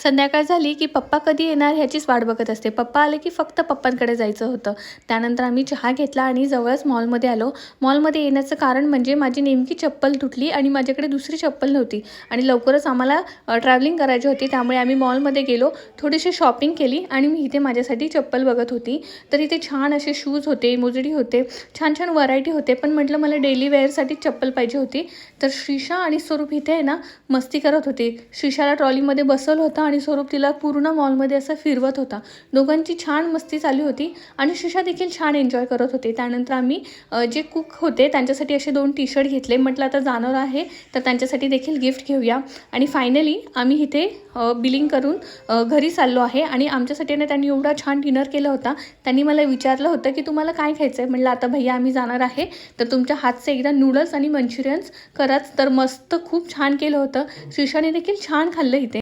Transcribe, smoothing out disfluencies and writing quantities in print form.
संध्याकाळ झाली की पप्पा कधी येणार ह्याचीच वाट बघत असते. पप्पा आले की फक्त पप्पांकडे जायचं होतं. त्यानंतर आम्ही चहा घेतला आणि जवळच मॉलमध्ये आलो. मॉलमध्ये येण्याचं कारण म्हणजे माझी नेमकी चप्पल तुटली आणि माझ्याकडे दुसरी चप्पल नव्हती आणि लवकरच आम्हाला ट्रॅव्हलिंग करायची होती. त्यामुळे आम्ही मॉलमध्ये गेलो, थोडीशी शॉपिंग केली आणि मी इथे माझ्यासाठी चप्पल बघत होती. तर इथे छान असे शूज होते, मोजडी होते, छान छान व्हरायटी होते. पण म्हटलं मला डेली वेअरसाठी चप्पल पाहिजे होती. तर श्रीषा आणि स्वरूप इथे आहे ना मस्ती करत होते. श्रीषाला ट्रॉलीमध्ये बसवलं होतं आणि स्वरूप तिला पूर्ण मॉलमध्ये असं फिरवत होता. दोघांची छान मस्ती चालू होती आणि श्रीषा देखील छान एन्जॉय करत होते. त्यानंतर आम्ही जे कुक होते त्यांच्यासाठी असे 2 टी-शर्ट घेतले. म्हटलं आता जाणार आहे तर त्यांच्यासाठी देखील गिफ्ट घेऊया. आणि फायनली आम्ही इथे बिलिंग करून घरी चाललो आहे. आणि आमच्यासाठी ना त्यांनी एवढा छान डिनर केला होता. त्यांनी मला विचारलं होतं की तुम्हाला काय खायचं आहे. म्हटलं आता भैया आम्ही जाणार आहे तर तुमच्या हातचे एकदा नूडल्स आणि मंचुरियन्स कराच. तर मस्त खूप छान केलं होतं. श्रीषाने देखील छान खाल्लं इथे.